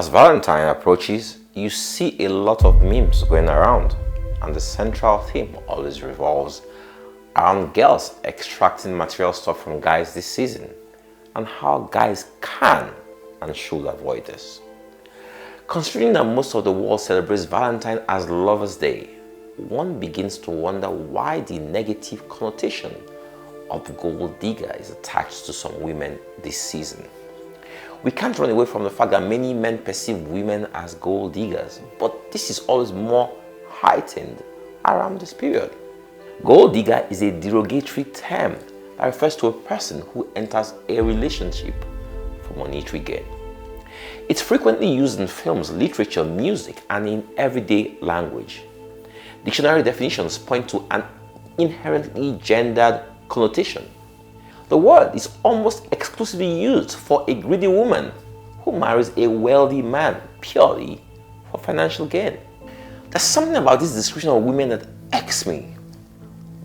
As Valentine approaches, you see a lot of memes going around, and the central theme always revolves around girls extracting material stuff from guys this season, and how guys can and should avoid this. Considering that most of the world celebrates Valentine as Lover's Day, one begins to wonder why the negative connotation of gold digger is attached to some women this season. We can't run away from the fact that many men perceive women as gold diggers, but this is always more heightened around this period. Gold digger is a derogatory term that refers to a person who enters a relationship for monetary gain. It's frequently used in films, literature, music, and in everyday language. Dictionary definitions point to an inherently gendered connotation. The word is almost exclusively used for a greedy woman who marries a wealthy man purely for financial gain. There's something about this description of women that irks me.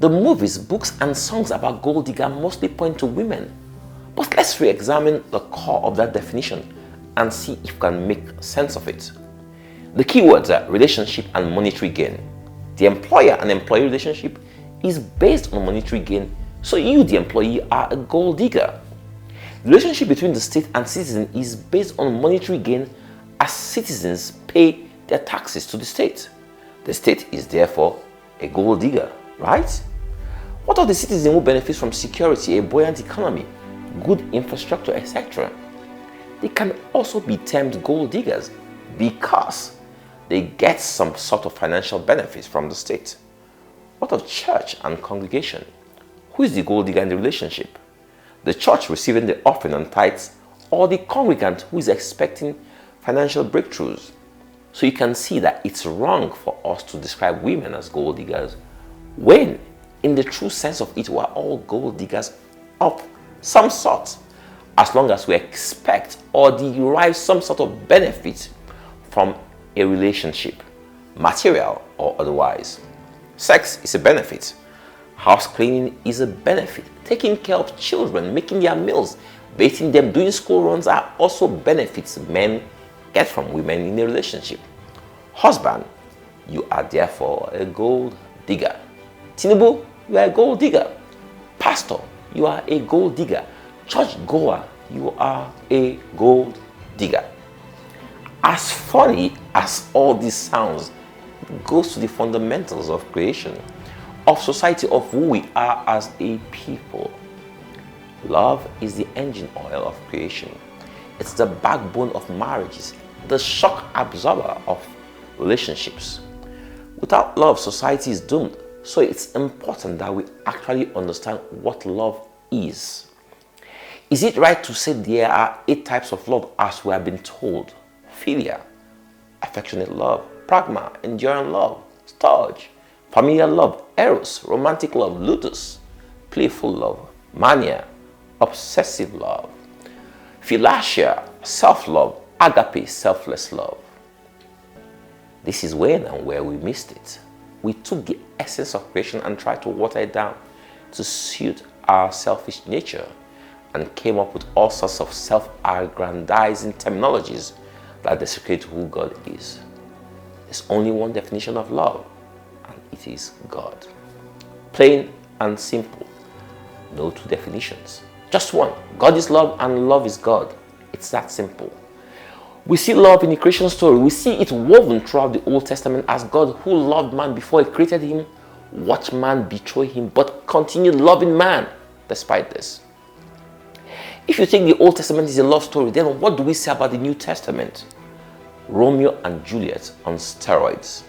The movies, books, and songs about gold digger mostly point to women. But let's re-examine the core of that definition and see if we can make sense of it. The key words are relationship and monetary gain. The employer and employee relationship is based on monetary gain, so you, the employee, are a gold digger. The relationship between the state and citizen is based on monetary gain, as citizens pay their taxes to the state. The state is therefore a gold digger, right? What of the citizen who benefits from security, a buoyant economy, good infrastructure, etc.? They can also be termed gold diggers because they get some sort of financial benefits from the state. What of church and congregation? Who is the gold digger in the relationship? The church receiving the offering and tithes, or the congregant who is expecting financial breakthroughs? So you can see that it's wrong for us to describe women as gold diggers when, in the true sense of it, we're all gold diggers of some sort, as long as we expect or derive some sort of benefit from a relationship, material or otherwise. Sex is a benefit. House cleaning is a benefit. Taking care of children, making their meals, bathing them, doing school runs are also benefits men get from women in a relationship. Husband, you are therefore a gold digger. Tinubu, you are a gold digger. Pastor, you are a gold digger. Church goer, you are a gold digger. As funny as all this sounds, it goes to the fundamentals of creation, of society, of who we are as a people. Love is the engine oil of creation. It's the backbone of marriages, the shock absorber of relationships. Without love, society is doomed. So it's important that we actually understand what love is. Is it right to say there are 8 types of love as we have been told? Philia, affectionate love; pragma, enduring love; storge, familial love; eros, romantic love; ludus, playful love; mania, obsessive love; philatia, self-love; agape, selfless love. This is when and where we missed it. We took the essence of creation and tried to water it down to suit our selfish nature, and came up with all sorts of self-aggrandizing terminologies that desecrate who God is. There's only one definition of love, and it is God. Plain and simple. No 2 definitions. Just one. God is love and love is God. It's that simple. We see love in the creation story. We see it woven throughout the Old Testament as God who loved man before he created him, watched man betray him, but continued loving man despite this. If you think the Old Testament is a love story, then what do we say about the New Testament? Romeo and Juliet on steroids.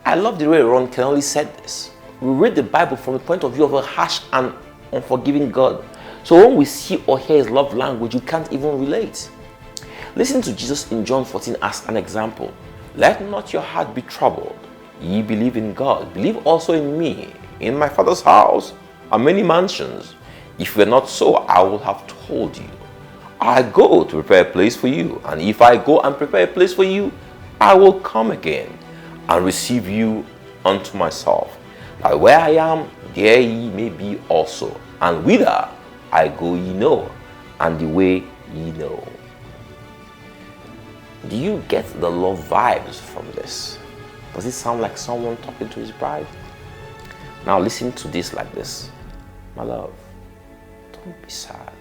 I love the way Ron Kenoly said this. We read the Bible from the point of view of a harsh and unforgiving God. So when we see or hear his love language, you can't even relate. Listen to Jesus in John 14 as an example. Let not your heart be troubled. Ye believe in God, believe also in me. In my Father's house are many mansions. If it were not so, I would have told you. I go to prepare a place for you. And if I go and prepare a place for you, I will come again and receive you unto myself, that where I am, there ye may be also. And whither I go ye know, and the way ye know. Do you get the love vibes from this? Does it sound like someone talking to his bride? Now listen to this like this. My love, don't be sad.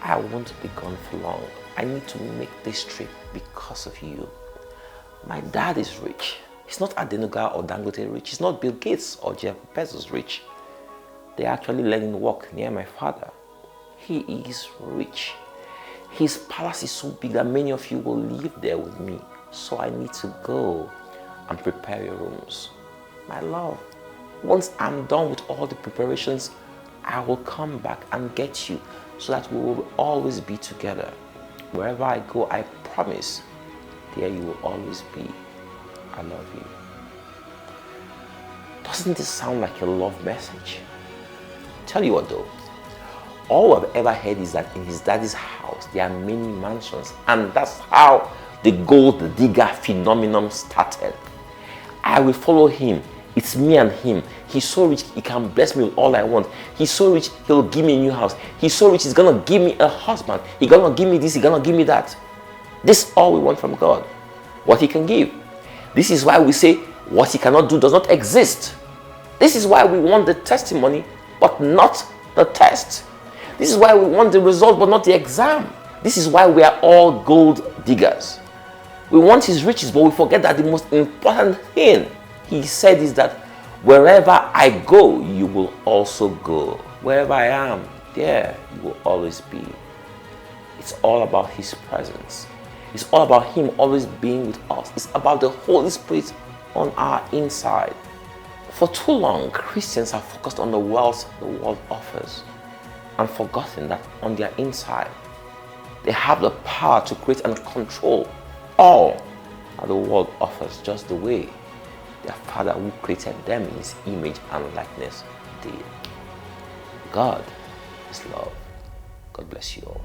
I won't be gone for long. I need to make this trip because of you. My dad is rich. He's not Adenuga or Dangote rich. He's not Bill Gates or Jeff Bezos rich. They're actually letting work near my father. He is rich. His palace is so big that many of you will live there with me. So I need to go and prepare your rooms. My love, once I'm done with all the preparations, I will come back and get you so that we will always be together. Wherever I go, I promise, there you will always be. I love you. Doesn't this sound like a love message? Tell you what though, all I've ever heard is that in his daddy's house there are many mansions, and that's how the gold digger phenomenon started. I will follow him. It's me and him. He's so rich, he can bless me with all I want. He's so rich, he'll give me a new house. He's so rich, he's gonna give me a husband. He's gonna give me this, he's gonna give me that. This is all we want from God. What he can give. This is why we say what he cannot do does not exist. This is why we want the testimony, but not the test. This is why we want the result, but not the exam. This is why we are all gold diggers. We want his riches, but we forget that the most important thing he said is that wherever I go, you will also go. Wherever I am, there you will always be. It's all about his presence. It's all about him always being with us. It's about the Holy Spirit on our inside. For too long, Christians have focused on the wealth the world offers and forgotten that on their inside, they have the power to create and control all that the world offers, just the way their Father who created them in his image and likeness did. God is love. God bless you all.